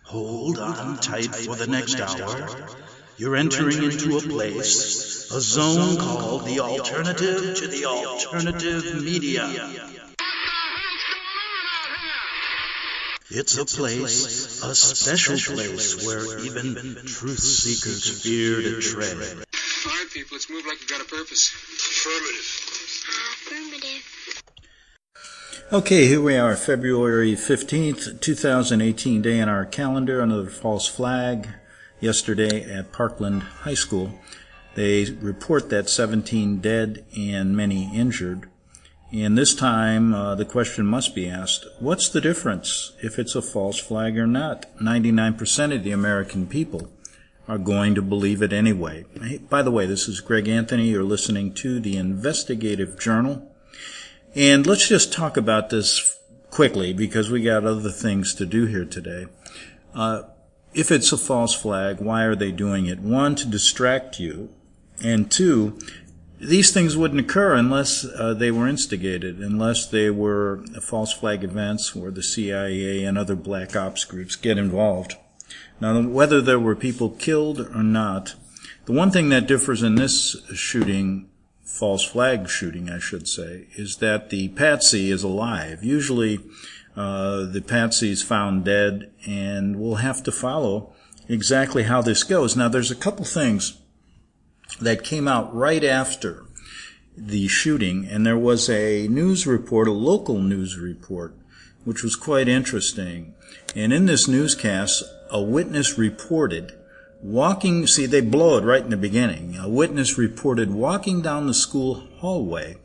Hold on tight for the next hour. You're entering into a place, a zone called the alternative to the alternative media. It's a place, a special place where even truth seekers fear to tread. All right, people, let's move like we've got a purpose. Affirmative. Okay, here we are, February 15th, 2018, day on our calendar, another false flag. Yesterday at Parkland High School, they report that 17 dead and many injured. And this time, the question must be asked, what's the difference if it's a false flag or not? 99% of the American people are going to believe it anyway. Hey, by the way, this is Greg Anthony. You're listening to the Investigative Journal. And let's just talk about this quickly because we got other things to do here today. If it's a false flag, why are they doing it? One, to distract you, and two, these things wouldn't occur unless they were instigated, unless they were false flag events where the CIA and other black ops groups get involved. Now, whether there were people killed or not, the one thing that differs in this shooting, false flag shooting, I should say, is that the patsy is alive. Usually, the patsy is found dead, and we'll have to follow exactly how this goes. Now, there's a couple things that came out right after the shooting, and there was a news report, a local news report, which was quite interesting. And in this newscast, a witness reported walking, see, they blow it right in the beginning. A witness reported walking down the school hallway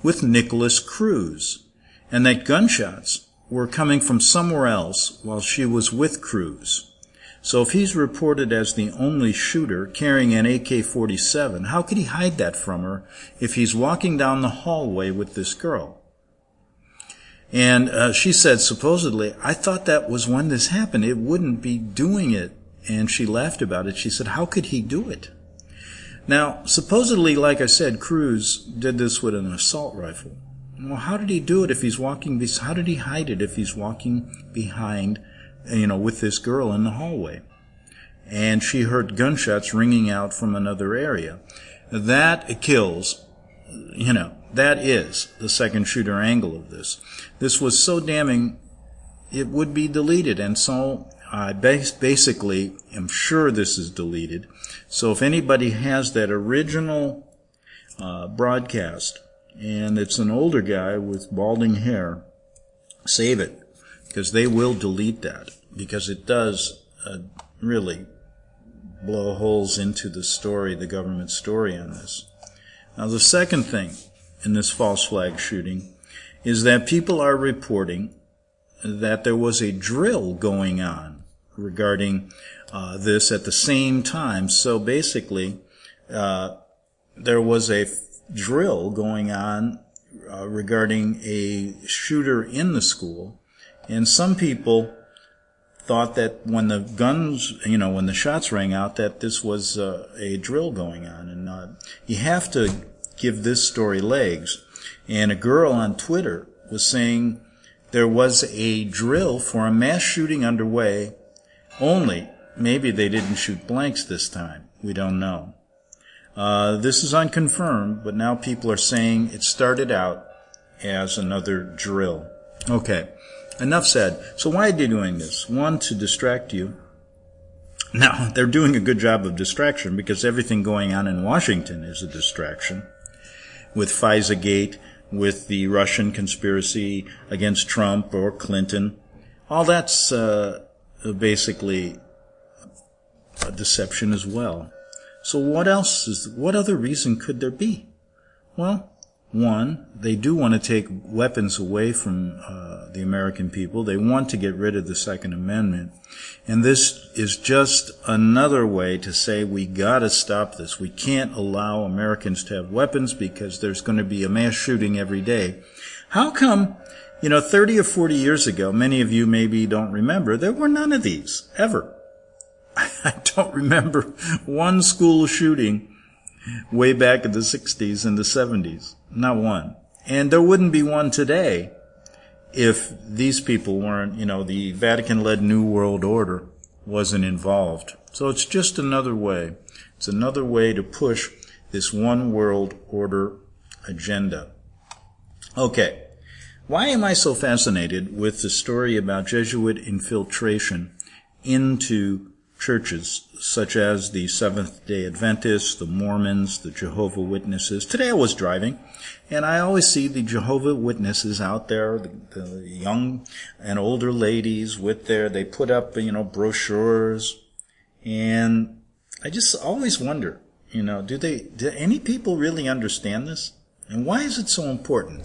with Nicholas Cruz, and that gunshots were coming from somewhere else while she was with Cruz. So if he's reported as the only shooter carrying an AK-47, how could he hide that from her if he's walking down the hallway with this girl? And she said, supposedly, I thought that was when this happened. It wouldn't be doing it. And she laughed about it. She said, how could he do it? Now, supposedly, like I said, Cruz did this with an assault rifle. Well, how did he do it if he's walking, how did he hide it if he's walking behind, with this girl in the hallway? And she heard gunshots ringing out from another area. That kills, that is the second shooter angle of this. This was so damning, it would be deleted. And so I basically am sure this is deleted. So if anybody has that original broadcast, and it's an older guy with balding hair, save it, because they will delete that, because it does really blow holes into the story, the government story on this. Now, the second thing in this false flag shooting is that people are reporting that there was a drill going on regarding this at the same time. So basically, there was a drill going on regarding a shooter in the school, and some people thought that when the guns, when the shots rang out, that this was a drill going on. And you have to give this story legs. And a girl on Twitter was saying there was a drill for a mass shooting underway, only maybe they didn't shoot blanks this time. We don't know. This is unconfirmed, but now people are saying it started out as another drill. Okay, enough said. So why are they doing this? One, to distract you. Now, they're doing a good job of distraction because everything going on in Washington is a distraction. With FISA-gate, with the Russian conspiracy against Trump or Clinton, all that's basically a deception as well. So what other reason could there be? Well, one, they do want to take weapons away from the American people. They want to get rid of the Second Amendment. And this is just another way to say we gotta stop this. We can't allow Americans to have weapons because there's going to be a mass shooting every day. How come, 30 or 40 years ago, many of you maybe don't remember, there were none of these, ever. I don't remember one school shooting way back in the 60s and the 70s. Not one. And there wouldn't be one today if these people weren't, the Vatican-led New World Order wasn't involved. So it's just another way. It's another way to push this one world order agenda. Okay. Why am I so fascinated with the story about Jesuit infiltration into churches such as the Seventh-day Adventists, the Mormons, the Jehovah's Witnesses? Today I was driving, and I always see the Jehovah's Witnesses out there, the young and older ladies with they put up, brochures, and I just always wonder, do any people really understand this? And why is it so important?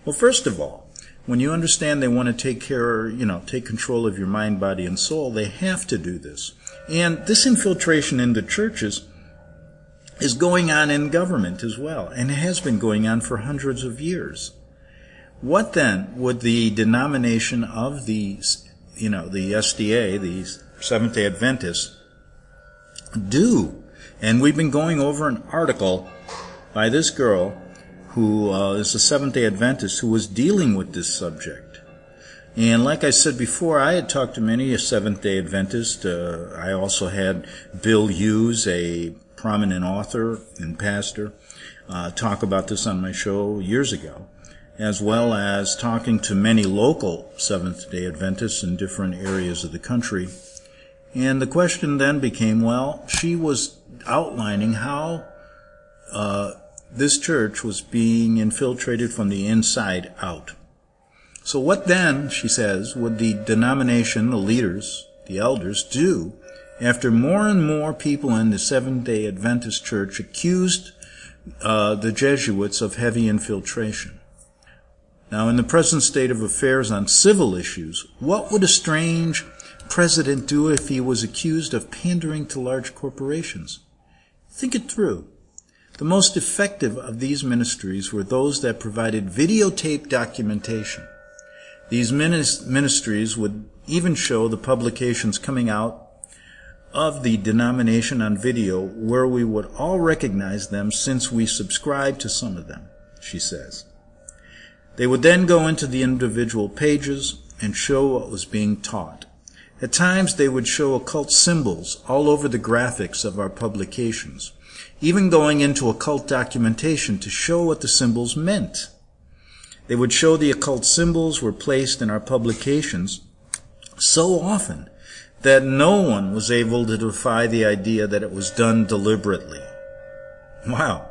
Well, first of all, when you understand they want to take control of your mind, body, and soul, they have to do this. And this infiltration into churches is going on in government as well, and it has been going on for hundreds of years. What then would the denomination of the SDA, the Seventh-day Adventists, do? And we've been going over an article by this girl who is a Seventh-day Adventist who was dealing with this subject. And like I said before, I had talked to many Seventh-day Adventists. I also had Bill Hughes, a prominent author and pastor, talk about this on my show years ago, as well as talking to many local Seventh-day Adventists in different areas of the country. And the question then became, she was outlining how this church was being infiltrated from the inside out. So what then, she says, would the denomination, the leaders, the elders, do after more and more people in the Seventh-day Adventist church accused the Jesuits of heavy infiltration? Now, in the present state of affairs on civil issues, what would a strange president do if he was accused of pandering to large corporations? Think it through. The most effective of these ministries were those that provided videotape documentation. These ministries would even show the publications coming out of the denomination on video, where we would all recognize them since we subscribed to some of them, she says. They would then go into the individual pages and show what was being taught. At times they would show occult symbols all over the graphics of our publications, even going into occult documentation to show what the symbols meant. They would show the occult symbols were placed in our publications so often that no one was able to defy the idea that it was done deliberately. Wow,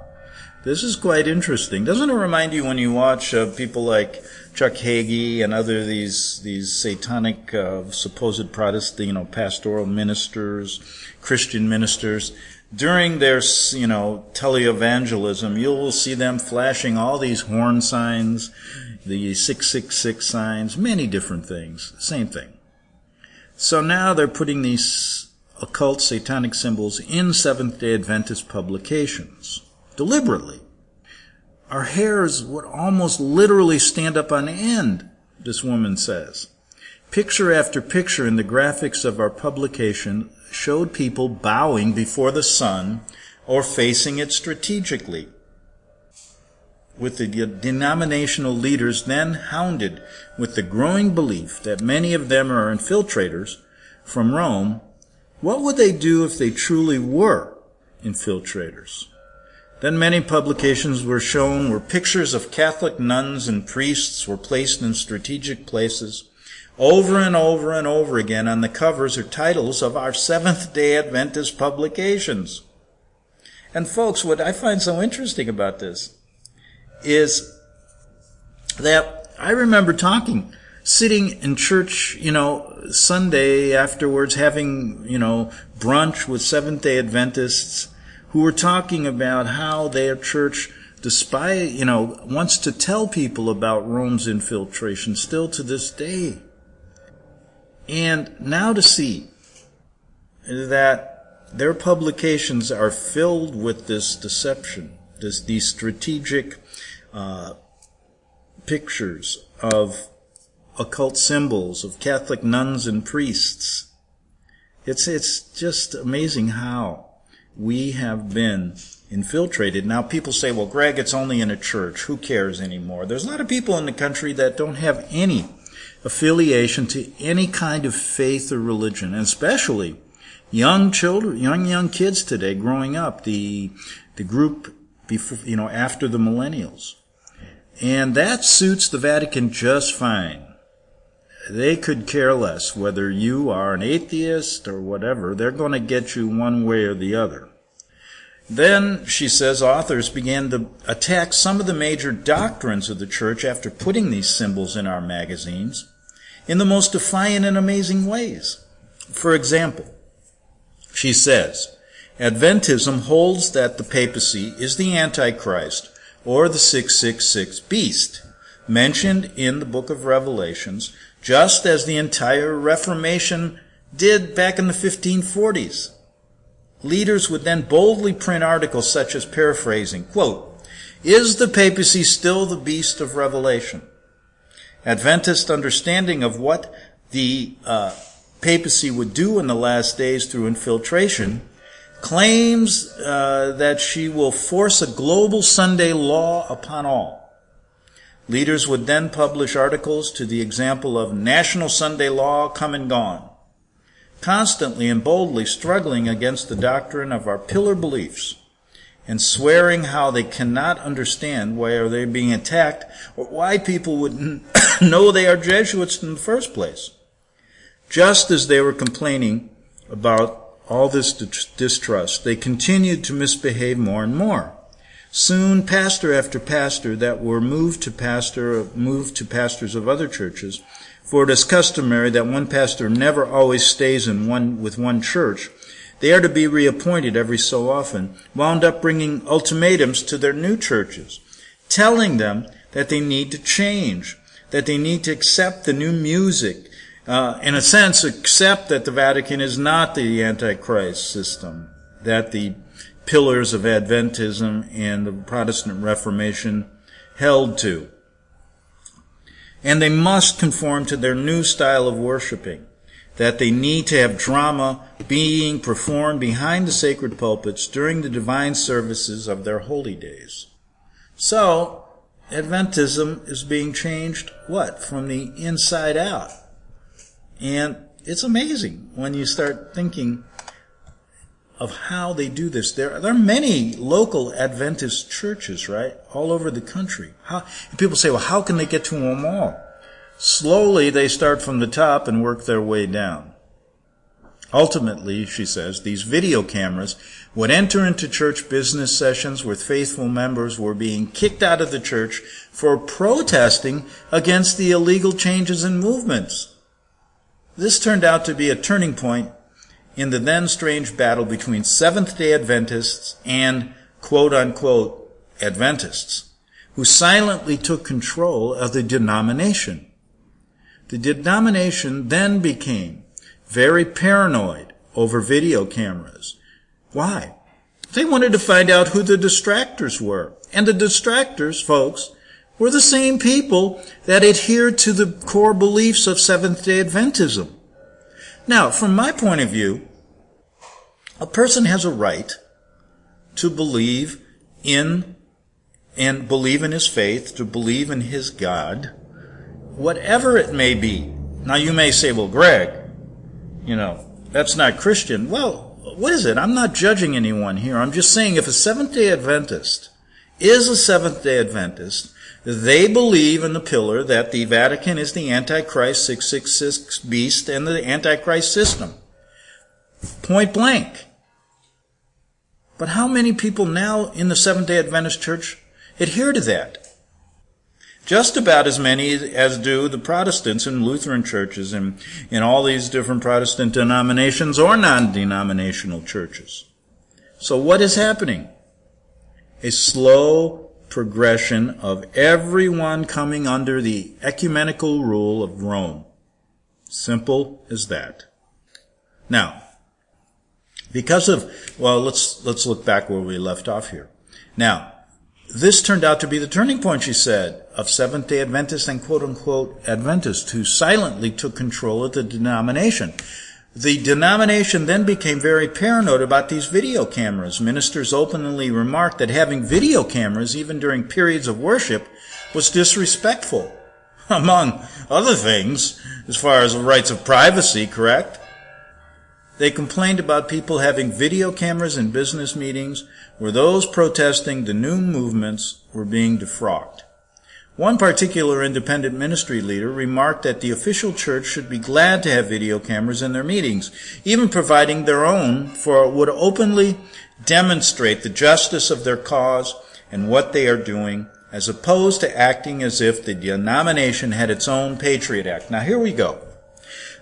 this is quite interesting. Doesn't it remind you when you watch people like Chuck Hagee and other these satanic supposed Protestant, pastoral ministers, Christian ministers? During their, televangelism, you will see them flashing all these horn signs, the 666 signs, many different things. Same thing. So now they're putting these occult satanic symbols in Seventh-day Adventist publications, deliberately. Our hairs would almost literally stand up on end, this woman says. Picture after picture in the graphics of our publication showed people bowing before the sun or facing it strategically, with the denominational leaders then hounded with the growing belief that many of them are infiltrators from Rome. What would they do if they truly were infiltrators? Then many publications were shown where pictures of Catholic nuns and priests were placed in strategic places over and over and over again on the covers or titles of our Seventh-day Adventist publications. And folks, what I find so interesting about this is that I remember sitting in church, Sunday afterwards, having, brunch with Seventh-day Adventists who were talking about how their church, despite, wants to tell people about Rome's infiltration still to this day. And now to see that their publications are filled with this deception, these strategic pictures of occult symbols, of Catholic nuns and priests. It's just amazing how we have been infiltrated. Now people say, well, Greg, it's only in a church. Who cares anymore? There's a lot of people in the country that don't have any affiliation to any kind of faith or religion, and especially young children, young kids today growing up, the group before, after the millennials. And that suits the Vatican just fine. They could care less whether you are an atheist or whatever. They're going to get you one way or the other. Then, she says, authors began to attack some of the major doctrines of the Church after putting these symbols in our magazines in the most defiant and amazing ways. For example, she says, Adventism holds that the papacy is the Antichrist, or the 666 beast, mentioned in the book of Revelations, just as the entire Reformation did back in the 1540s. Leaders would then boldly print articles such as paraphrasing, quote, "Is the papacy still the beast of Revelation?" Adventist understanding of what the papacy would do in the last days through infiltration claims that she will force a global Sunday law upon all. Leaders would then publish articles to the example of National Sunday Law Come and Gone, constantly and boldly struggling against the doctrine of our pillar beliefs and swearing how they cannot understand why are they being attacked or why people would know they are Jesuits in the first place. Just as they were complaining about all this distrust, they continued to misbehave more and more. Soon, pastor after pastor that were moved to pastors of other churches, for it is customary that one pastor never always stays with one church, they are to be reappointed every so often, wound up bringing ultimatums to their new churches, telling them that they need to change, that they need to accept the new music, in a sense, accept that the Vatican is not the Antichrist system, that the pillars of Adventism and the Protestant Reformation held to. And they must conform to their new style of worshiping, that they need to have drama being performed behind the sacred pulpits during the divine services of their holy days. So, Adventism is being changed, from the inside out. And it's amazing when you start thinking of how they do this. There are many local Adventist churches, right, all over the country. And people say, well, how can they get to them all? Slowly, they start from the top and work their way down. Ultimately, she says, these video cameras would enter into church business sessions where faithful members were being kicked out of the church for protesting against the illegal changes and movements. This turned out to be a turning point in the then strange battle between Seventh-day Adventists and quote-unquote Adventists, who silently took control of the denomination. The denomination then became very paranoid over video cameras. Why? They wanted to find out who the distractors were. And the distractors, folks, were the same people that adhered to the core beliefs of Seventh-day Adventism. Now, from my point of view, a person has a right to believe in his faith, to believe in his God, whatever it may be. Now, you may say, well, Greg, that's not Christian. Well, what is it? I'm not judging anyone here. I'm just saying if a Seventh-day Adventist is a Seventh-day Adventist, they believe in the pillar that the Vatican is the Antichrist 666 beast and the Antichrist system. Point blank. But how many people now in the Seventh-day Adventist Church adhere to that? Just about as many as do the Protestants in Lutheran churches and in all these different Protestant denominations or non-denominational churches. So what is happening? A slow progression of everyone coming under the ecumenical rule of Rome. Simple as that. Now, because of, let's look back where we left off here. Now, this turned out to be the turning point, she said, of Seventh-day Adventists and quote-unquote Adventists who silently took control of the denomination. The denomination then became very paranoid about these video cameras. Ministers openly remarked that having video cameras, even during periods of worship, was disrespectful. among other things, as far as the rights of privacy, correct? They complained about people having video cameras in business meetings where those protesting the new movements were being defrocked. One particular independent ministry leader remarked that the official church should be glad to have video cameras in their meetings, even providing their own, for it would openly demonstrate the justice of their cause and what they are doing, as opposed to acting as if the denomination had its own Patriot Act. Now here we go.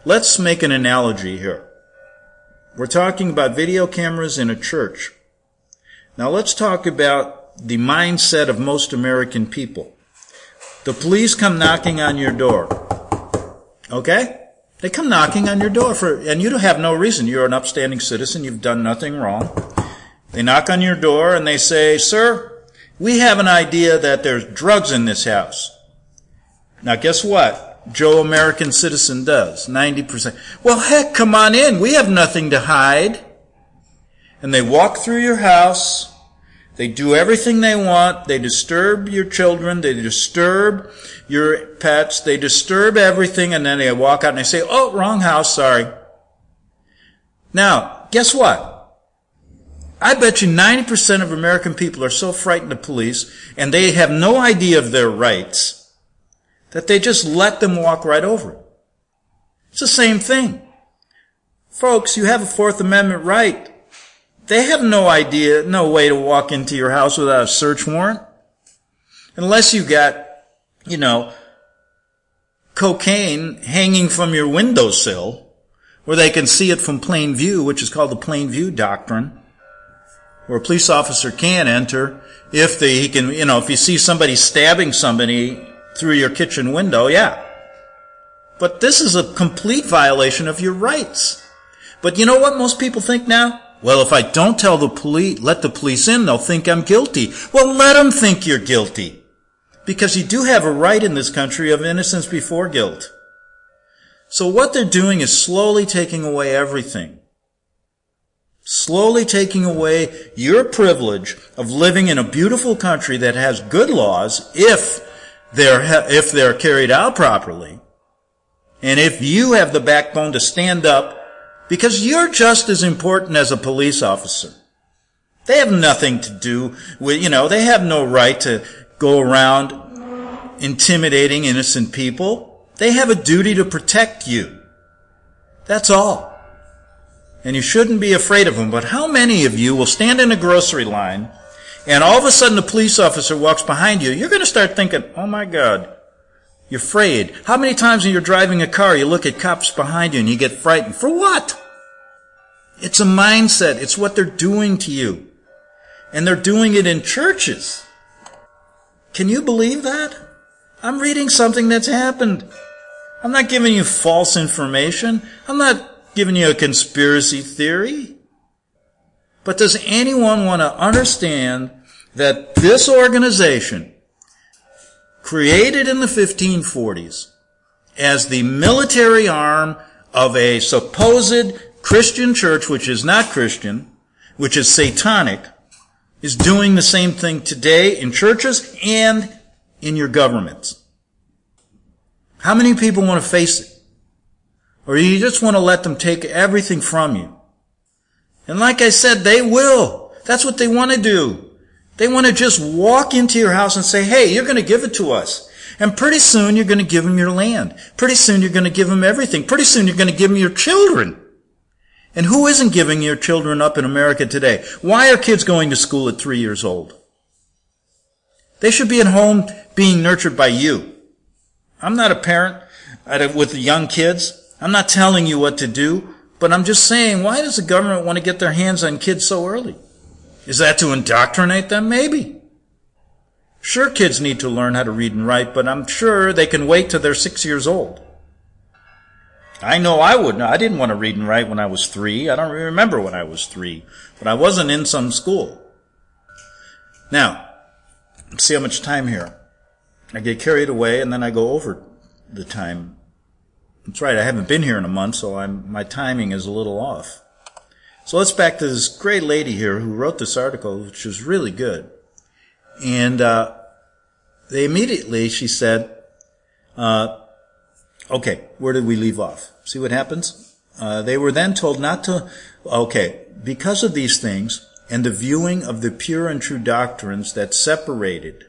Let's make an analogy here. We're talking about video cameras in a church. Now let's talk about the mindset of most American people. The police come knocking on your door. Okay? They come knocking on your door and you have no reason. You're an upstanding citizen. You've done nothing wrong. They knock on your door and they say, "Sir, we have an idea that there's drugs in this house." Now guess what? Joe American citizen does. 90%. "Well, heck, come on in. We have nothing to hide." And they walk through your house. They do everything they want. They disturb your children. They disturb your pets. They disturb everything. And then they walk out and they say, "Oh, wrong house, sorry." Now, guess what? I bet you 90% of American people are so frightened of police and they have no idea of their rights that they just let them walk right over it. It's the same thing. Folks, you have a Fourth Amendment right. They have no idea, no way to walk into your house without a search warrant. Unless you got, cocaine hanging from your windowsill where they can see it from plain view, which is called the plain view doctrine, where a police officer can enter if if you see somebody stabbing somebody through your kitchen window, yeah. But this is a complete violation of your rights. But you know what most people think now? Well, if I don't let the police in, they'll think I'm guilty. Well, let them think you're guilty. Because you do have a right in this country of innocence before guilt. So what they're doing is slowly taking away everything. Slowly taking away your privilege of living in a beautiful country that has good laws if they're carried out properly. And if you have the backbone to stand up, because you're just as important as a police officer. They have nothing to do with, they have no right to go around intimidating innocent people. They have a duty to protect you. That's all. And you shouldn't be afraid of them. But how many of you will stand in a grocery line and all of a sudden the police officer walks behind you? You're going to start thinking, "Oh my God." You're afraid. How many times when you're driving a car, you look at cops behind you and you get frightened? For what? It's a mindset. It's what they're doing to you. And they're doing it in churches. Can you believe that? I'm reading something that's happened. I'm not giving you false information. I'm not giving you a conspiracy theory. But does anyone want to understand that this organization, created in the 1540s as the military arm of a supposed Christian church, which is not Christian, which is satanic, is doing the same thing today in churches and in your governments? How many people want to face it? Or you just want to let them take everything from you? And like I said, they will. That's what they want to do. They want to just walk into your house and say, "Hey, you're going to give it to us." And pretty soon you're going to give them your land. Pretty soon you're going to give them everything. Pretty soon you're going to give them your children. And who isn't giving your children up in America today? Why are kids going to school at 3 years old? They should be at home being nurtured by you. I'm not a parent with young kids. I'm not telling you what to do. But I'm just saying, why does the government want to get their hands on kids so early? Is that to indoctrinate them? Maybe. Sure, kids need to learn how to read and write, but I'm sure they can wait till they're 6 years old. I know I wouldn't. I didn't want to read and write when I was 3. I don't remember when I was 3, but I wasn't in some school. Now, let's see how much time here. I get carried away and then I go over the time. That's right, I haven't been here in a month, so my timing is a little off. So let's back to this great lady here who wrote this article, which was really good. And she said, Okay, where did we leave off? See what happens? They were then told not to, because of these things and the viewing of the pure and true doctrines that separated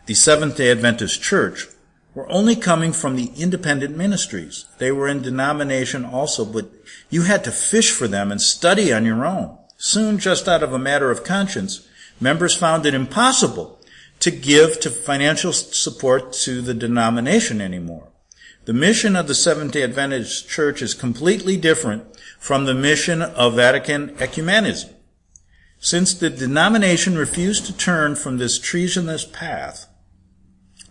the Seventh-day Adventist Church were only coming from the independent ministries. They were in denomination also, but you had to fish for them and study on your own. Soon, just out of a matter of conscience, members found it impossible to give to financial support to the denomination anymore. The mission of the Seventh-day Adventist Church is completely different from the mission of Vatican ecumenism. Since the denomination refused to turn from this treasonous path,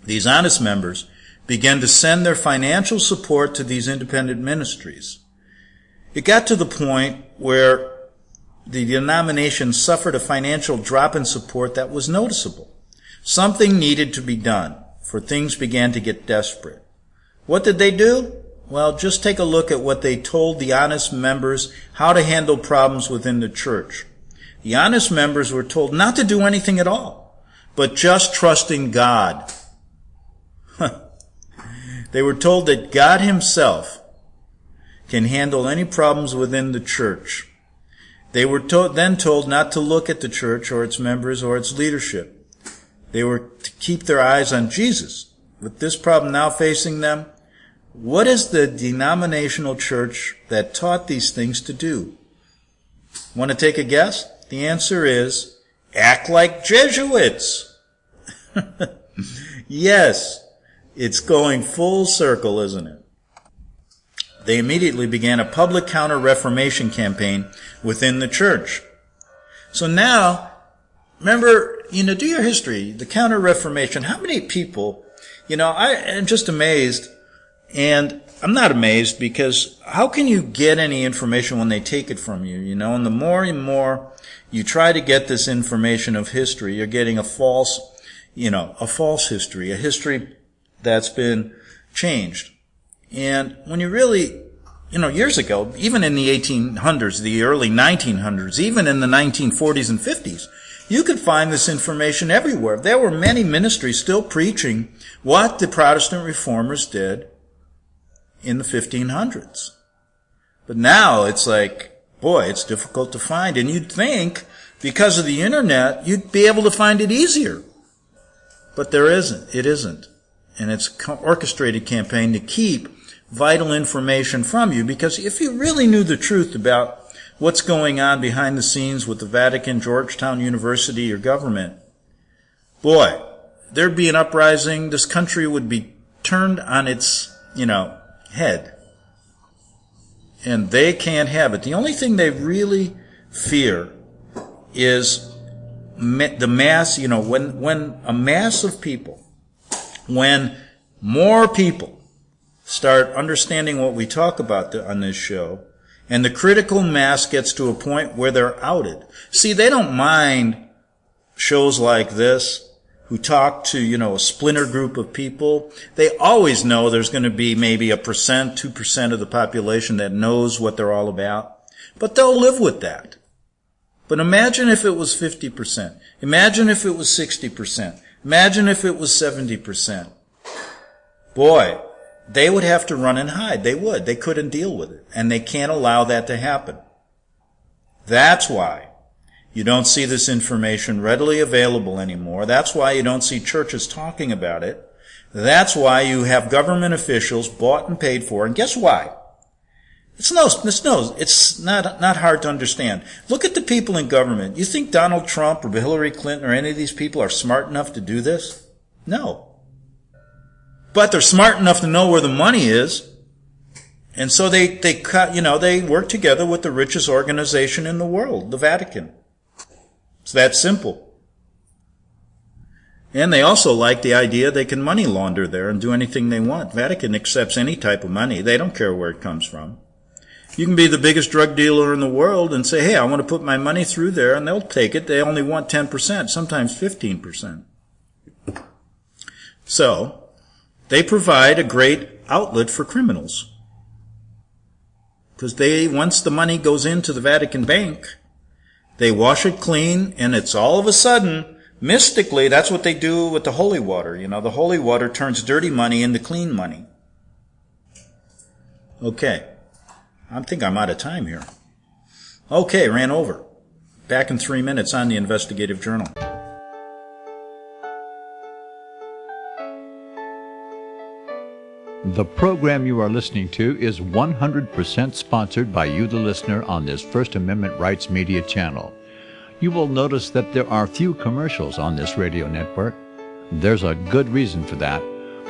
these honest members began to send their financial support to these independent ministries. It got to the point where the denomination suffered a financial drop in support that was noticeable. Something needed to be done, for things began to get desperate. What did they do? Well, just take a look at what they told the honest members how to handle problems within the church. The honest members were told not to do anything at all, but just trust in God. They were told that God himself can handle any problems within the church. They were then told not to look at the church or its members or its leadership. They were to keep their eyes on Jesus. With this problem now facing them, what is the denominational church that taught these things to do? Want to take a guess? The answer is, act like Jesuits. Yes, it's going full circle, isn't it? They immediately began a public counter-reformation campaign within the church. So now, remember, do your history, the counter-reformation. How many people, I'm just amazed, and I'm not amazed because how can you get any information when they take it from you, and the more and more you try to get this information of history, you're getting a false history, a history that's been changed. And when you really, years ago, even in the 1800s, the early 1900s, even in the 1940s and 50s, you could find this information everywhere. There were many ministries still preaching what the Protestant reformers did in the 1500s. But now it's like, boy, it's difficult to find. And you'd think, because of the internet, you'd be able to find it easier. But there isn't. It isn't. And it's an orchestrated campaign to keep vital information from you, because if you really knew the truth about what's going on behind the scenes with the Vatican, Georgetown University, or government, boy, there'd be an uprising. This country would be turned on its, head. And they can't have it. The only thing they really fear is the mass, when a mass of people, when more people start understanding what we talk about on this show, and the critical mass gets to a point where they're outed. See, they don't mind shows like this who talk to, a splinter group of people. They always know there's going to be maybe 1%, 2% of the population that knows what they're all about. But they'll live with that. But imagine if it was 50%. Imagine if it was 60%. Imagine if it was 70%. Boy, they would have to run and hide. They would. They couldn't deal with it. And they can't allow that to happen. That's why you don't see this information readily available anymore. That's why you don't see churches talking about it. That's why you have government officials bought and paid for. And guess why? It's not hard to understand. Look at the people in government. You think Donald Trump or Hillary Clinton or any of these people are smart enough to do this? No. But they're smart enough to know where the money is. And so they work together with the richest organization in the world, the Vatican. It's that simple. And they also like the idea they can money launder there and do anything they want. Vatican accepts any type of money. They don't care where it comes from. You can be the biggest drug dealer in the world and say, hey, I want to put my money through there, and they'll take it. They only want 10%, sometimes 15%. So, they provide a great outlet for criminals. Because once the money goes into the Vatican bank, they wash it clean, and it's all of a sudden Mystically, that's what they do with the holy water. You know, the holy water turns dirty money into clean money. Okay. I think I'm out of time here. Okay, ran over. Back in 3 minutes on the Investigative Journal. The program you are listening to is 100% sponsored by you, the listener, on this First Amendment Rights Media channel. You will notice that there are few commercials on this radio network. There's a good reason for that.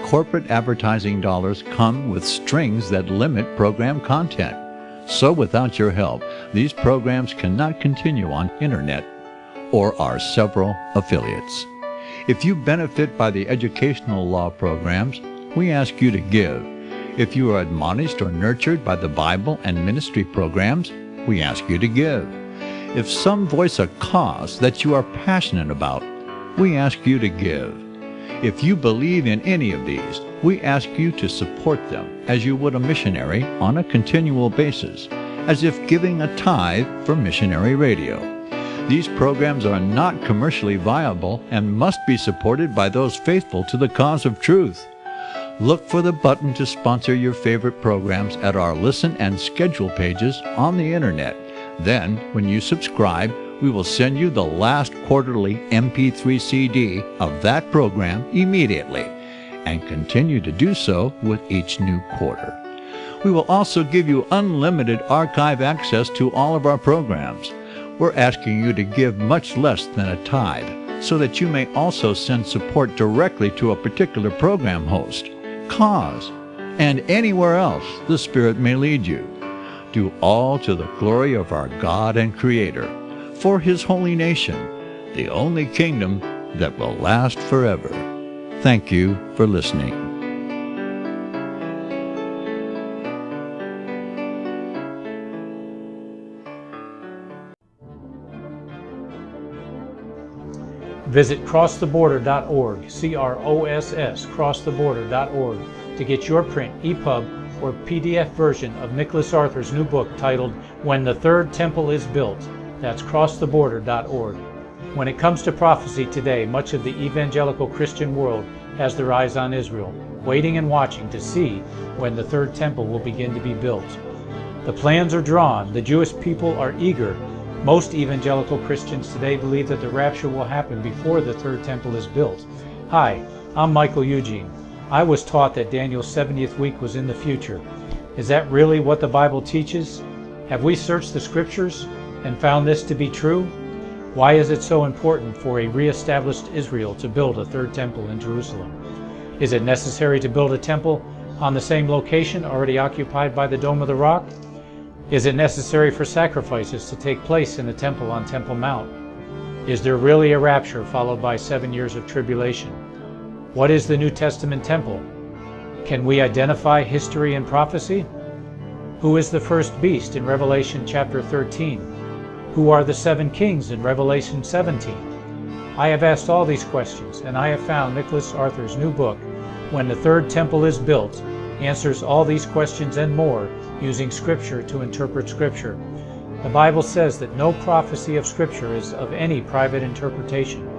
Corporate advertising dollars come with strings that limit program content. So without your help, these programs cannot continue on internet or our several affiliates. If you benefit by the educational law programs, we ask you to give. If you are admonished or nurtured by the Bible and ministry programs, we ask you to give. If some voice a cause that you are passionate about, we ask you to give. If you believe in any of these, we ask you to support them as you would a missionary on a continual basis, as if giving a tithe for missionary radio. These programs are not commercially viable and must be supported by those faithful to the cause of truth. Look for the button to sponsor your favorite programs at our listen and schedule pages on the internet. Then, when you subscribe, we will send you the last quarterly MP3 CD of that program immediately, and continue to do so with each new quarter. We will also give you unlimited archive access to all of our programs. We're asking you to give much less than a tithe, so that you may also send support directly to a particular program host, cause, and anywhere else the Spirit may lead you. Do all to the glory of our God and Creator, for His holy nation, the only kingdom that will last forever. Thank you for listening. Visit crosstheborder.org, C-R-O-S-S, crosstheborder.org, to get your print, EPUB, or PDF version of Nicholas Arthur's new book titled When the Third Temple is Built. That's crosstheborder.org. When it comes to prophecy today, much of the evangelical Christian world has their eyes on Israel, waiting and watching to see when the third temple will begin to be built. The plans are drawn. The Jewish people are eager. Most evangelical Christians today believe that the rapture will happen before the third temple is built. Hi, I'm Michael Eugene. I was taught that Daniel's 70th week was in the future. Is that really what the Bible teaches? Have we searched the Scriptures and found this to be true? Why is it so important for a re-established Israel to build a third temple in Jerusalem? Is it necessary to build a temple on the same location already occupied by the Dome of the Rock? Is it necessary for sacrifices to take place in the temple on Temple Mount? Is there really a rapture followed by 7 years of tribulation? What is the New Testament temple? Can we identify history and prophecy? Who is the first beast in Revelation chapter 13? Who are the 7 kings in Revelation 17? I have asked all these questions, and I have found Nicholas Arthur's new book, When the Third Temple is Built, answers all these questions and more using Scripture to interpret Scripture. The Bible says that no prophecy of Scripture is of any private interpretation.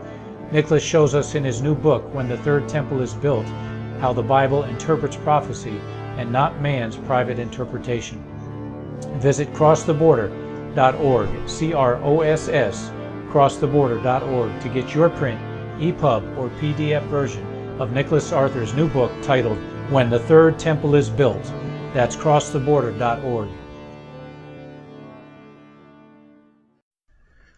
Nicholas shows us in his new book, When the Third Temple is Built, how the Bible interprets prophecy and not man's private interpretation. Visit crosstheborder.org, C-R-O-S-S, crosstheborder.org, to get your print, EPUB, or PDF version of Nicholas Arthur's new book titled When the Third Temple is Built. That's crosstheborder.org.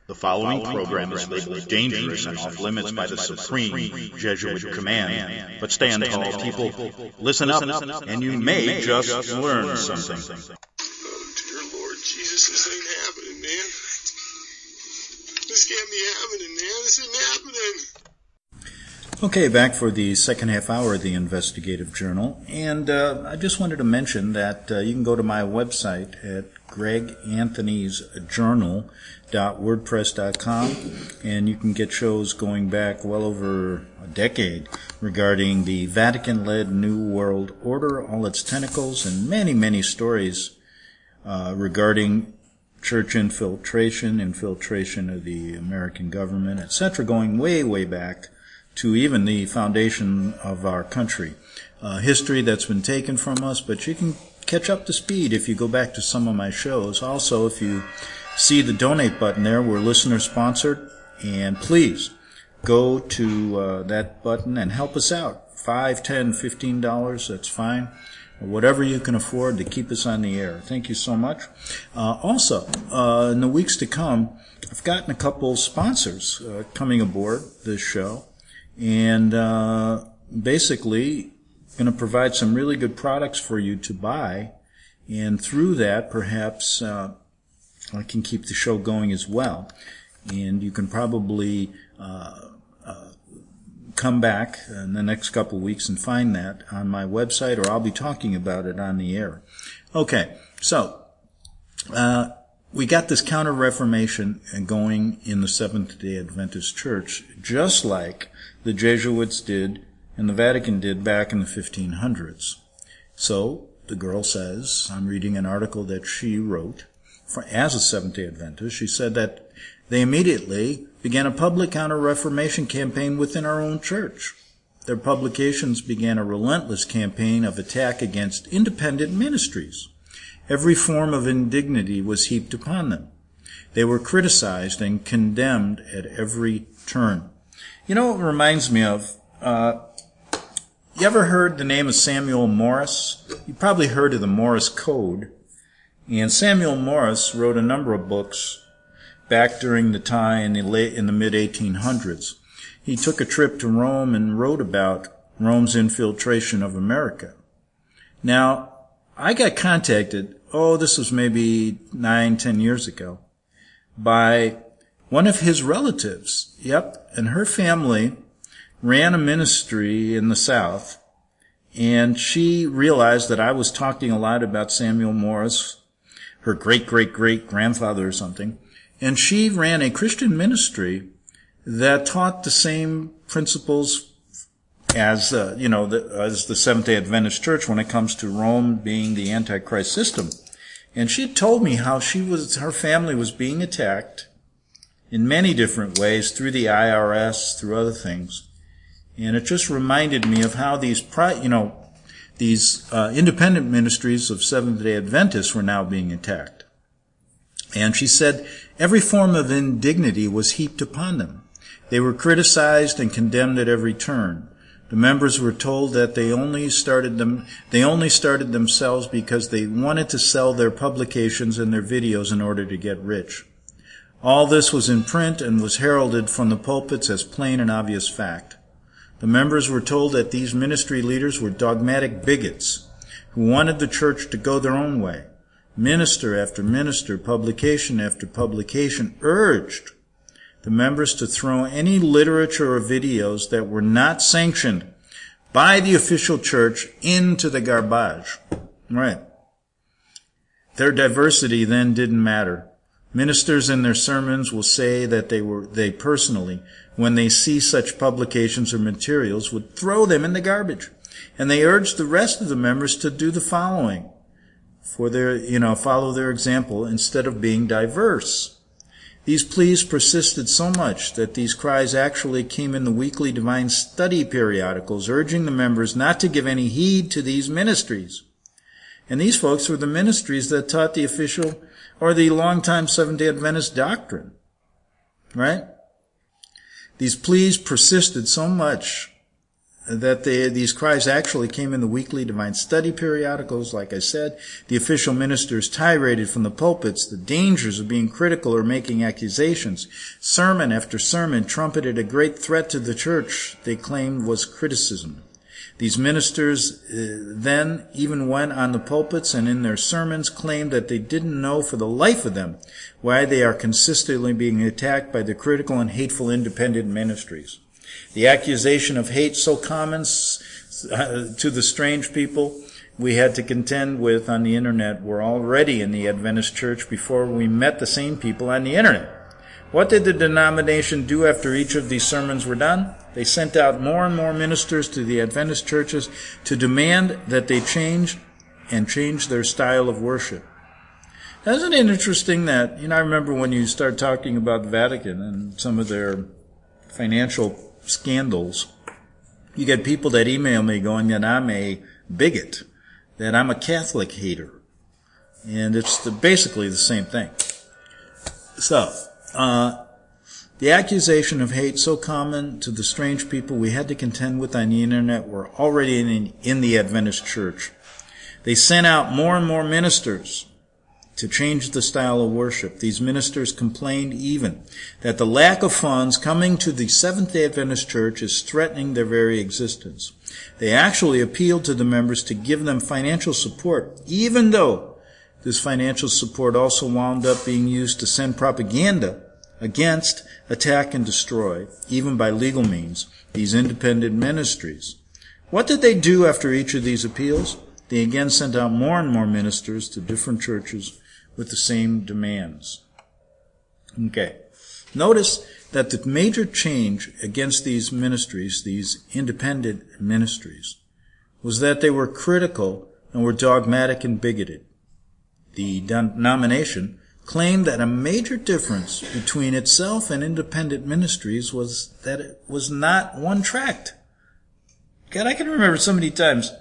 The following program is labeled dangerous and off limits by the supreme Jesuit command. But stand tall, people. Listen up, and you may just learn something. Oh, dear Lord Jesus, this ain't happening, man. This can't be happening, man. This isn't happening. Okay, back for the second half hour of the Investigative Journal. And I just wanted to mention that you can go to my website at greganthonysjournal.wordpress.com, and you can get shows going back well over a decade regarding the Vatican-led New World Order, all its tentacles, and many, many stories regarding church infiltration of the American government, etc., going way, way back to even the foundation of our country. History that's been taken from us, but you can catch up to speed if you go back to some of my shows. Also, if you see the donate button there, we're listener sponsored, and please go to that button and help us out. $5, $10, $15, that's fine. Whatever you can afford to keep us on the air. Thank you so much. Also, in the weeks to come, I've gotten a couple sponsors coming aboard this show, and basically going to provide some really good products for you to buy, and through that, perhaps I can keep the show going as well. And you can probably come back in the next couple of weeks and find that on my website, or I'll be talking about it on the air. Okay, so we got this Counter-Reformation going in the Seventh-day Adventist Church, just like the Jesuits did and the Vatican did back in the 1500s. So the girl says, I'm reading an article that she wrote as a Seventh-day Adventist. She said that they immediately began a public Counter-Reformation campaign within our own church. Their publications began a relentless campaign of attack against independent ministries. Every form of indignity was heaped upon them. They were criticized and condemned at every turn. You know what it reminds me of? You ever heard the name of Samuel Morse? You probably heard of the Morse Code. And Samuel Morse wrote a number of books back during the time in the mid-1800s. He took a trip to Rome and wrote about Rome's infiltration of America. Now, I got contacted, this was maybe 9-10 years ago, by one of his relatives. Yep, and her family ran a ministry in the South, and she realized that I was talking a lot about Samuel Morse, her great-great-great-grandfather or something, and she ran a Christian ministry that taught the same principles as the Seventh-day Adventist Church when it comes to Rome being the Antichrist system. And she told me how her family was being attacked in many different ways through the IRS, through other things. And it just reminded me of how these independent ministries of Seventh-day Adventists were now being attacked. And she said every form of indignity was heaped upon them. They were criticized and condemned at every turn. The members were told that they only started themselves because they wanted to sell their publications and their videos in order to get rich. All this was in print and was heralded from the pulpits as plain and obvious fact. The members were told that these ministry leaders were dogmatic bigots who wanted the church to go their own way. Minister after minister, publication after publication urged the members to throw any literature or videos that were not sanctioned by the official church into the garbage. Right. Their diversity then didn't matter. Ministers in their sermons will say that they personally, when they see such publications or materials, would throw them in the garbage. And they urged the rest of the members to do the following, follow their example instead of being diverse. These pleas persisted so much that these cries actually came in the weekly Divine Study periodicals, urging the members not to give any heed to these ministries. And these folks were the ministries that taught the official or the long-time Seventh-day Adventist doctrine. Right? These pleas persisted so much that these cries actually came in the weekly Divine Study periodicals, like I said. The official ministers tiraded from the pulpits the dangers of being critical or making accusations. Sermon after sermon trumpeted a great threat to the church they claimed was criticism. These ministers then even went on the pulpits and in their sermons claimed that they didn't know for the life of them why they are consistently being attacked by the critical and hateful independent ministries. The accusation of hate so common to the strange people we had to contend with on the internet were already in the Adventist church before we met the same people on the internet. What did the denomination do after each of these sermons were done? They sent out more and more ministers to the Adventist churches to demand that they change their style of worship. Isn't it interesting that, I remember when you start talking about the Vatican and some of their financial scandals, you get people that email me going that I'm a bigot, that I'm a Catholic hater. And it's basically the same thing. So, the accusation of hate so common to the strange people we had to contend with on the internet were already in the Adventist Church. They sent out more and more ministers to change the style of worship. These ministers complained even that the lack of funds coming to the Seventh-day Adventist Church is threatening their very existence. They actually appealed to the members to give them financial support, even though this financial support also wound up being used to send propaganda against, attack, and destroy, even by legal means, these independent ministries. What did they do after each of these appeals? They again sent out more and more ministers to different churches with the same demands. Okay. Notice that the major change against these ministries, these independent ministries, was that they were critical and were dogmatic and bigoted. The denomination claimed that a major difference between itself and independent ministries was that it was not one-tracked. God, I can remember so many times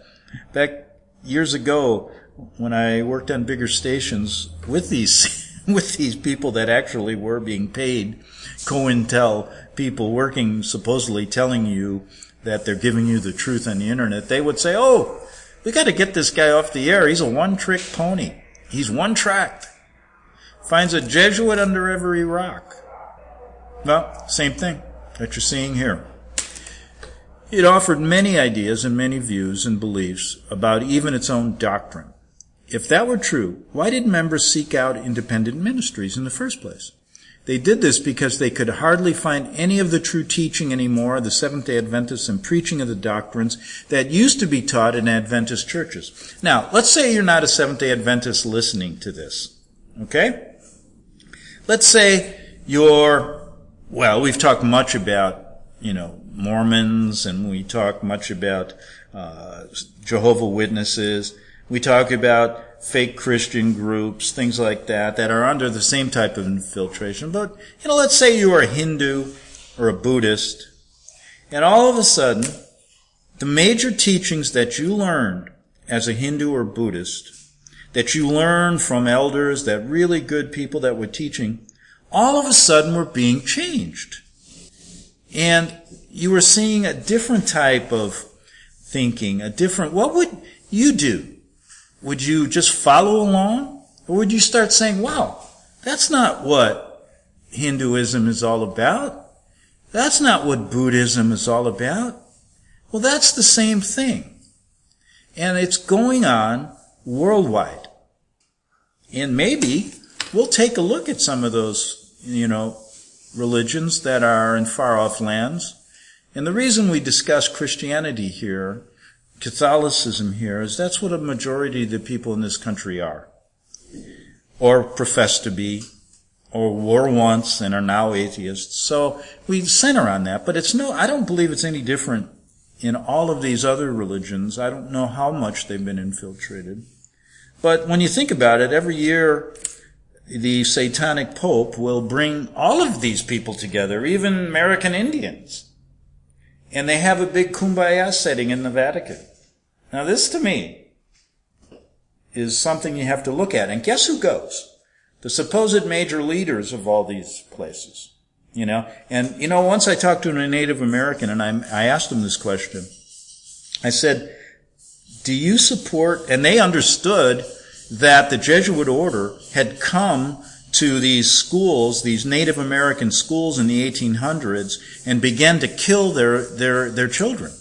back years ago when I worked on bigger stations with these people that actually were being paid, COINTEL people working, supposedly telling you that they're giving you the truth on the internet. They would say, "Oh, we got to get this guy off the air. He's a one-trick pony. He's one-tracked. Finds a Jesuit under every rock." Well, same thing that you're seeing here. It offered many ideas and many views and beliefs about even its own doctrine. If that were true, why did members seek out independent ministries in the first place? They did this because they could hardly find any of the true teaching anymore of the Seventh-day Adventists and preaching of the doctrines that used to be taught in Adventist churches. Now, let's say you're not a Seventh-day Adventist listening to this. Okay? Let's say we've talked much about, Mormons, and we talk much about Jehovah's Witnesses. We talk about fake Christian groups, things like that are under the same type of infiltration. But, let's say you are a Hindu or a Buddhist, and all of a sudden, the major teachings that you learned as a Hindu or Buddhist, that you learned from elders, that really good people that were teaching, all of a sudden were being changed. And you were seeing a different type of thinking, what would you do? Would you just follow along? Or would you start saying, wow, that's not what Hinduism is all about. That's not what Buddhism is all about. Well, that's the same thing. And it's going on worldwide. And maybe we'll take a look at some of those, religions that are in far-off lands. And the reason we discuss Christianity here, Catholicism here, is that's what a majority of the people in this country are, or profess to be, or were once and are now atheists. So we center on that, but I don't believe it's any different in all of these other religions. I don't know how much they've been infiltrated. But when you think about it, every year the satanic pope will bring all of these people together, even American Indians. And they have a big kumbaya setting in the Vatican. Now this, to me, is something you have to look at. And guess who goes? The supposed major leaders of all these places. And once I talked to a Native American and I asked him this question. I said, do you support, and they understood that the Jesuit order had come to these schools, these Native American schools in the 1800s, and began to kill their children.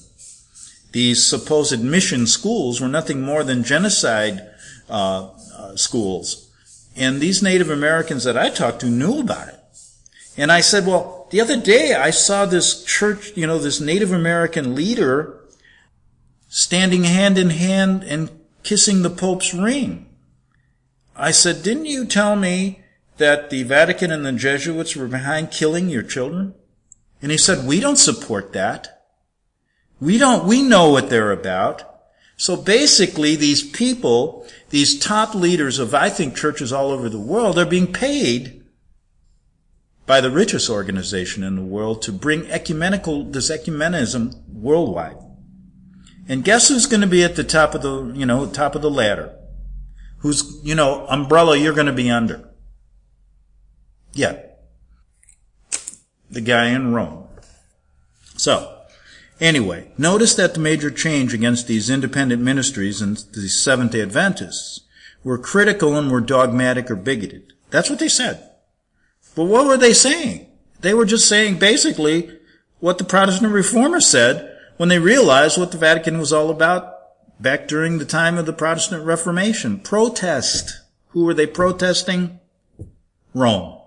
These supposed mission schools were nothing more than genocide schools. And these Native Americans that I talked to knew about it. And I said, well, the other day I saw this church, this Native American leader standing hand in hand and kissing the Pope's ring. I said, didn't you tell me that the Vatican and the Jesuits were behind killing your children? And he said, we don't support that. We know what they're about. So basically, these people, these top leaders of, I think, churches all over the world, are being paid by the richest organization in the world to bring this ecumenism worldwide. And guess who's going to be at the top of the ladder? Whose, umbrella you're going to be under? Yeah. The guy in Rome. So, anyway, notice that the major change against these independent ministries and the Seventh-day Adventists were critical and were dogmatic or bigoted. That's what they said. But what were they saying? They were just saying basically what the Protestant Reformers said when they realized what the Vatican was all about back during the time of the Protestant Reformation. Protest. Who were they protesting? Rome.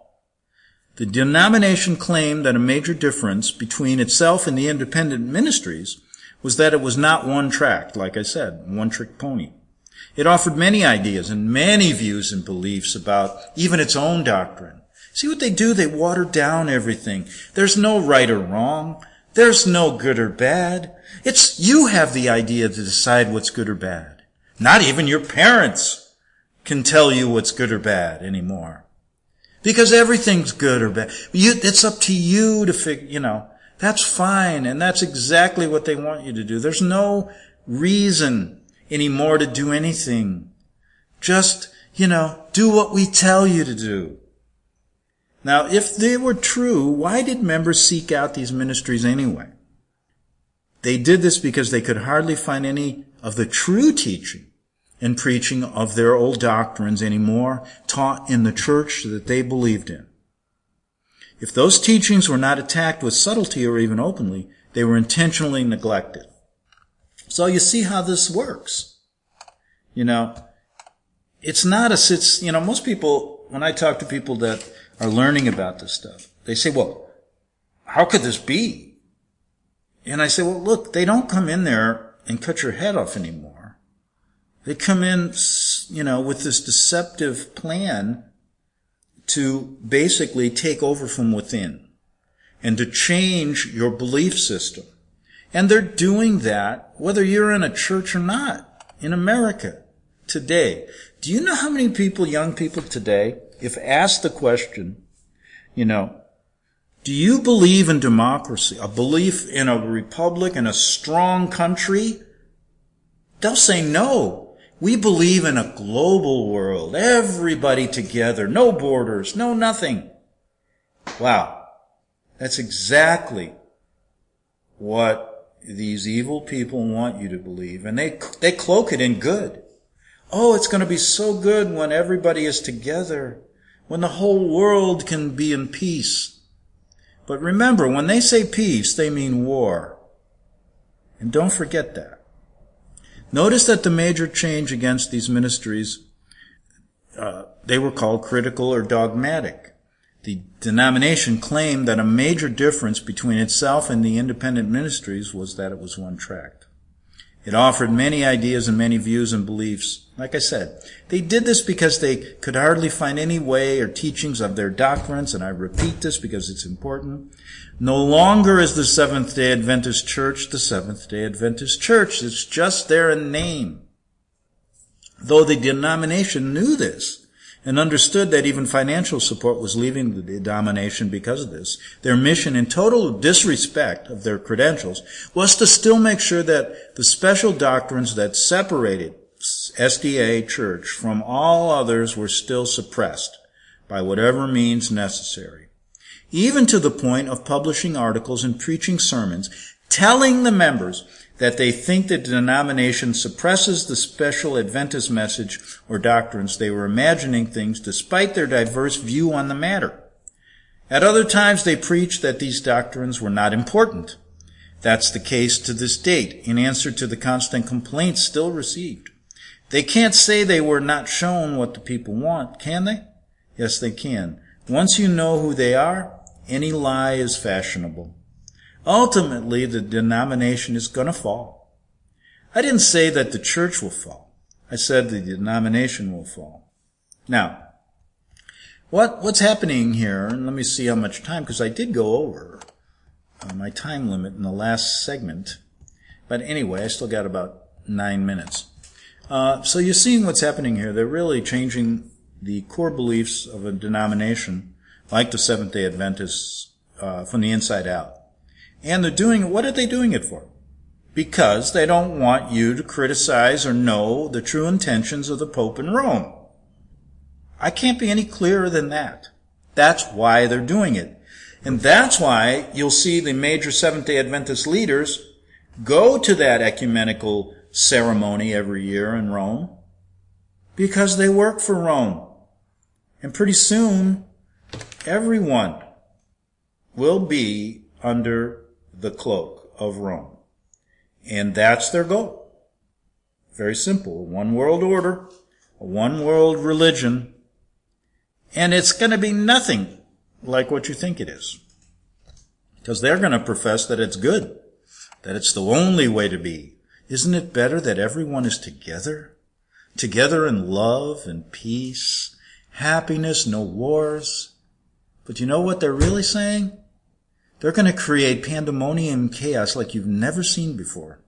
The denomination claimed that a major difference between itself and the independent ministries was that it was not one track, like I said, one-trick pony. It offered many ideas and many views and beliefs about even its own doctrine. See what they do? They water down everything. There's no right or wrong. There's no good or bad. It's you have the idea to decide what's good or bad. Not even your parents can tell you what's good or bad anymore. Because everything's good or bad. It's up to you to figure, that's fine. And that's exactly what they want you to do. There's no reason anymore to do anything. Just, do what we tell you to do. Now, if they were true, why did members seek out these ministries anyway? They did this because they could hardly find any of the true teaching and preaching of their old doctrines anymore taught in the church that they believed in. If those teachings were not attacked with subtlety or even openly, they were intentionally neglected. So you see how this works. It's not most people, when I talk to people that are learning about this stuff, they say, well, how could this be? And I say, well, look, they don't come in there and cut your head off anymore. They come in, with this deceptive plan to basically take over from within and to change your belief system. And they're doing that whether you're in a church or not in America today. Do you know how many people, young people today, if asked the question, do you believe in democracy, a belief in a republic, in a strong country? They'll say no. We believe in a global world, everybody together, no borders, no nothing. Wow. That's exactly what these evil people want you to believe. And they cloak it in good. Oh, it's going to be so good when everybody is together, when the whole world can be in peace. But remember, when they say peace, they mean war. And don't forget that. Notice that the major change against these ministries, they were called critical or dogmatic. The denomination claimed that a major difference between itself and the independent ministries was that it was one track. It offered many ideas and many views and beliefs. Like I said, they did this because they could hardly find any way or teachings of their doctrines, and I repeat this because it's important. No longer is the Seventh-day Adventist Church the Seventh-day Adventist Church. It's just there in name. Though the denomination knew this and understood that even financial support was leaving the denomination because of this, their mission, in total disrespect of their credentials, was to still make sure that the special doctrines that separated SDA Church from all others were still suppressed by whatever means necessary, even to the point of publishing articles and preaching sermons telling the members that they think the denomination suppresses the special Adventist message or doctrines. They were imagining things despite their diverse view on the matter. At other times, they preached that these doctrines were not important. That's the case to this date, in answer to the constant complaints still received. They can't say they were not shown what the people want, can they? Yes, they can. Once you know who they are, any lie is fashionable. Ultimately, the denomination is going to fall. I didn't say that the church will fall. I said the denomination will fall. Now, what's happening here, and let me see how much time, because I did go over my time limit in the last segment. But anyway, I still got about 9 minutes. So you're seeing what's happening here. They're really changing the core beliefs of a denomination like the Seventh-day Adventists from the inside out. And they're doing it. What are they doing it for? Because they don't want you to criticize or know the true intentions of the Pope in Rome. I can't be any clearer than that. That's why they're doing it. And that's why you'll see the major Seventh-day Adventist leaders go to that ecumenical ceremony every year in Rome, because they work for Rome. And pretty soon, everyone will be under the cloak of Rome. And that's their goal. Very simple. A one world order, a one world religion, and it's going to be nothing like what you think it is. Because they're going to profess that it's good, that it's the only way to be. Isn't it better that everyone is together? Together in love and peace, happiness, no wars. But you know what they're really saying? They're going to create pandemonium and chaos like you've never seen before.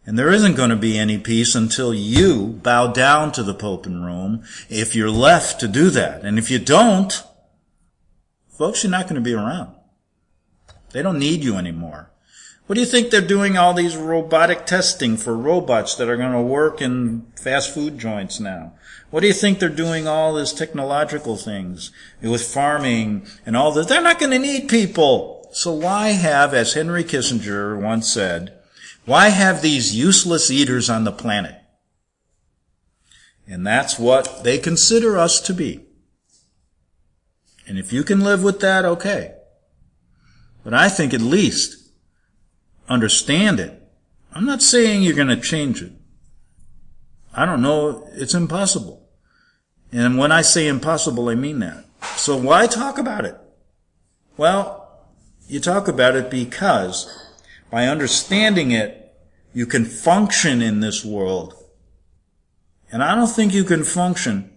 And there isn't going to be any peace until you bow down to the Pope in Rome, if you're left to do that. And if you don't, folks, you're not going to be around. They don't need you anymore. What do you think they're doing all these robotic testing for robots that are going to work in fast food joints now? What do you think they're doing all these technological things with farming and all this? They're not going to need people. So why have, as Henry Kissinger once said, why have these useless eaters on the planet? And that's what they consider us to be. And if you can live with that, okay. But I think at least understand it. I'm not saying you're going to change it. I don't know. It's impossible. And when I say impossible, I mean that. So why talk about it? Well, you talk about it because by understanding it, you can function in this world. And I don't think you can function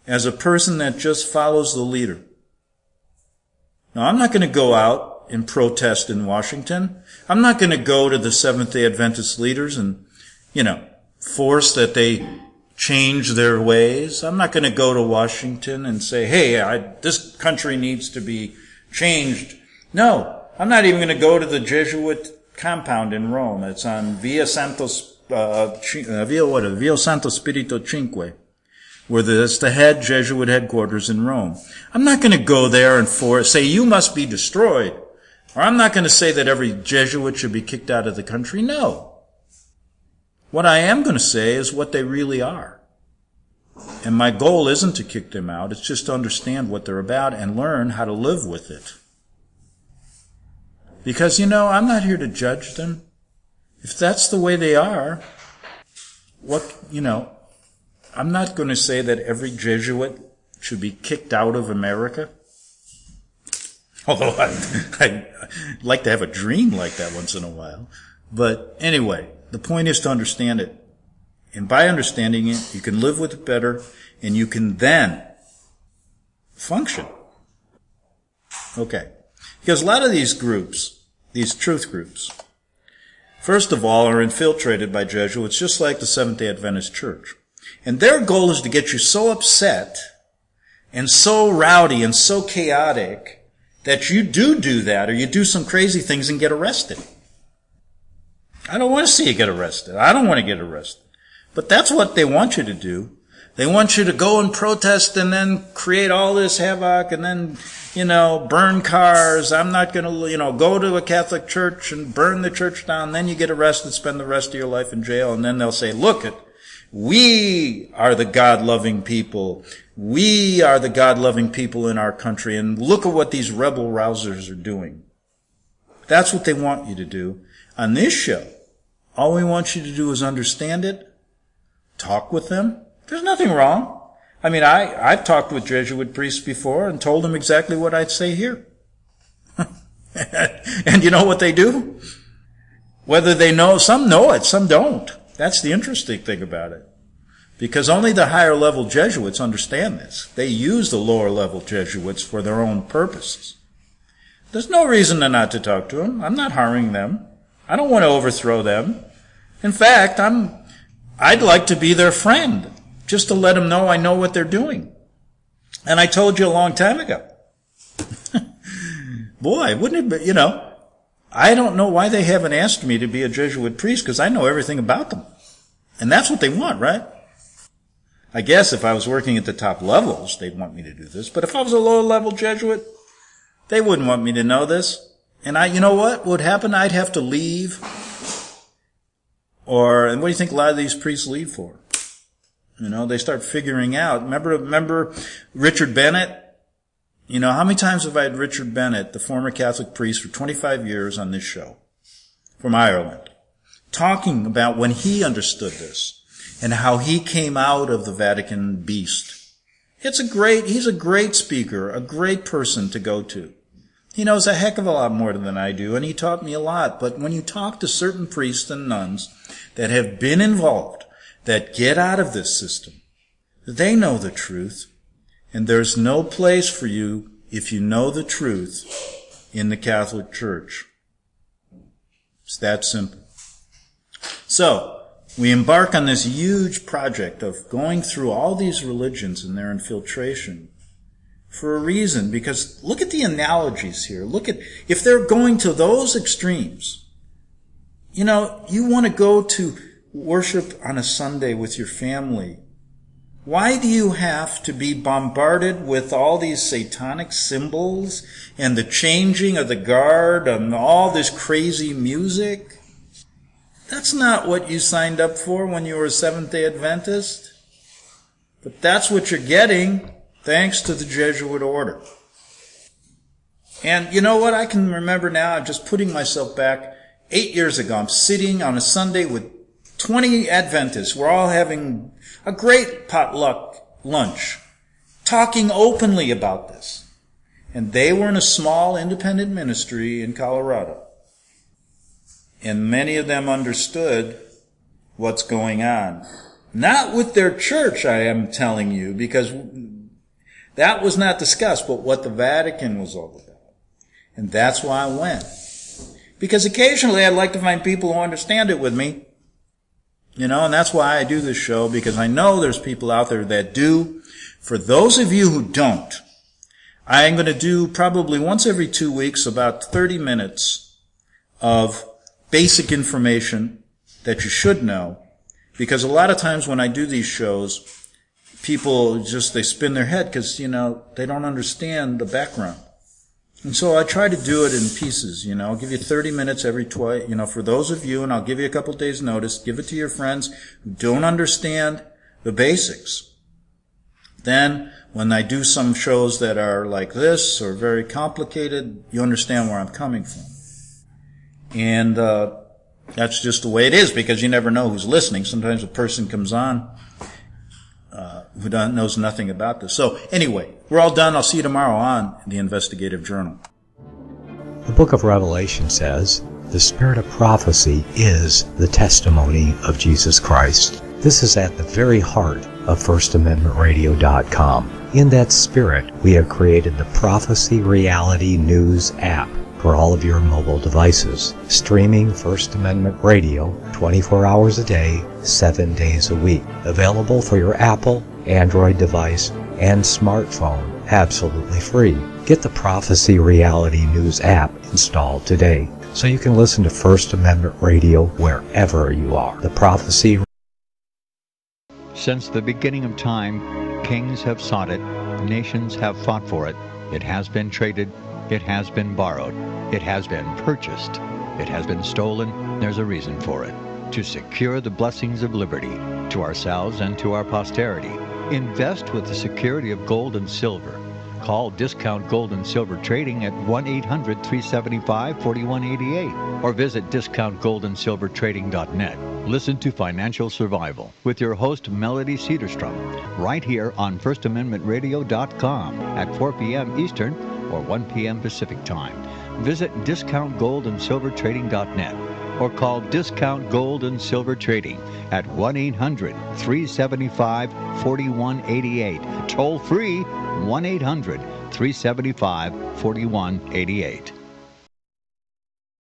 as a person that just follows the leader. Now, I'm not going to go out and protest in Washington. I'm not going to go to the Seventh-day Adventist leaders and, force that they change their ways. I'm not going to go to Washington and say, hey, this country needs to be changed. No, I'm not even going to go to the Jesuit compound in Rome. It's on Via Santo Spirito Cinque, where that's the head Jesuit headquarters in Rome. I'm not going to go there and say you must be destroyed. Or I'm not going to say that every Jesuit should be kicked out of the country. No. What I am going to say is what they really are. And my goal isn't to kick them out. It's just to understand what they're about and learn how to live with it. Because, I'm not here to judge them. If that's the way they are, I'm not going to say that every Jesuit should be kicked out of America. Although I'd like to have a dream like that once in a while. But anyway, the point is to understand it. And by understanding it, you can live with it better, and you can then function. Okay. Because a lot of these groups, these truth groups, first of all, are infiltrated by Jesuits, just like the Seventh-day Adventist Church. And their goal is to get you so upset and so rowdy and so chaotic that you do that, or you do some crazy things and get arrested. I don't want to see you get arrested. I don't want to get arrested. But that's what they want you to do. They want you to go and protest and then create all this havoc and then, burn cars. I'm not going to, go to a Catholic church and burn the church down. Then you get arrested, spend the rest of your life in jail, and then they'll say, look, we are the God-loving people. We are the God-loving people in our country, and look at what these rebel rousers are doing. That's what they want you to do. On this show, all we want you to do is understand it, talk with them. There's nothing wrong. I mean, I've talked with Jesuit priests before and told them exactly what I'd say here. And you know what they do? Whether they know, some know it, some don't. That's the interesting thing about it. Because only the higher level Jesuits understand this. They use the lower level Jesuits for their own purposes. There's no reason not to talk to them. I'm not harming them. I don't want to overthrow them. In fact, I'm I'd like to be their friend, just to let them know I know what they're doing. And I told you a long time ago. Boy, wouldn't it be, I don't know why they haven't asked me to be a Jesuit priest, because I know everything about them. And that's what they want, right? I guess if I was working at the top levels, they'd want me to do this. But if I was a lower-level Jesuit, they wouldn't want me to know this. And you know what would happen? I'd have to leave. And what do you think a lot of these priests leave for? They start figuring out. Remember Richard Bennett? How many times have I had Richard Bennett, the former Catholic priest for 25 years on this show, from Ireland, talking about when he understood this and how he came out of the Vatican beast. He's a great speaker, a great person to go to. He knows a heck of a lot more than I do, and he taught me a lot. But when you talk to certain priests and nuns that have been involved, that get out of this system, they know the truth. And there's no place for you, if you know the truth, in the Catholic Church. It's that simple. So, we embark on this huge project of going through all these religions and their infiltration for a reason, because look at the analogies here. Look at, if they're going to those extremes, you want to go to worship on a Sunday with your family. Why do you have to be bombarded with all these satanic symbols and the changing of the guard and all this crazy music? That's not what you signed up for when you were a Seventh-day Adventist. But that's what you're getting thanks to the Jesuit order. And you know what? I can remember now, I'm just putting myself back 8 years ago. I'm sitting on a Sunday with 20 Adventists. We're all having a great potluck lunch, talking openly about this. And they were in a small independent ministry in Colorado. And many of them understood what's going on. Not with their church, I am telling you, because that was not discussed, but what the Vatican was all about. And that's why I went. Because occasionally I'd like to find people who understand it with me. And that's why I do this show, because I know there's people out there that do. For those of you who don't, I'm going to do probably once every 2 weeks about 30 minutes of basic information that you should know. Because a lot of times when I do these shows, people they spin their head because, they don't understand the background. And so I try to do it in pieces, I'll give you 30 minutes every twice, for those of you, and I'll give you a couple days notice, give it to your friends who don't understand the basics. Then, when I do some shows that are like this, or very complicated, you understand where I'm coming from. And, that's just the way it is, because you never know who's listening. Sometimes a person comes on, who knows nothing about this. So anyway, we're all done. I'll see you tomorrow on the Investigative Journal. The book of Revelation says, the spirit of prophecy is the testimony of Jesus Christ. This is at the very heart of FirstAmendmentRadio.com. In that spirit, we have created the Prophecy Reality News app for all of your mobile devices, streaming First Amendment Radio 24 hours a day, 7 days a week. Available for your Apple, Android device, and smartphone, absolutely free. Get the Prophecy Reality News app installed today so you can listen to First Amendment Radio wherever you are. The Prophecy. Since the beginning of time, kings have sought it, nations have fought for it. It has been traded. It has been borrowed. It has been purchased. It has been stolen. There's a reason for it. To secure the blessings of liberty to ourselves and to our posterity. Invest with the security of gold and silver. Call Discount Gold and Silver Trading at 1-800-375-4188 or visit discountgoldandsilvertrading.net. Listen to Financial Survival with your host Melody Cedarstrom right here on FirstAmendmentRadio.com at 4 p.m. Eastern or 1 p.m. Pacific Time. Visit discountgoldandsilvertrading.net or call Discount Gold and Silver Trading at 1-800-375-4188. Toll free 1-800-375-4188.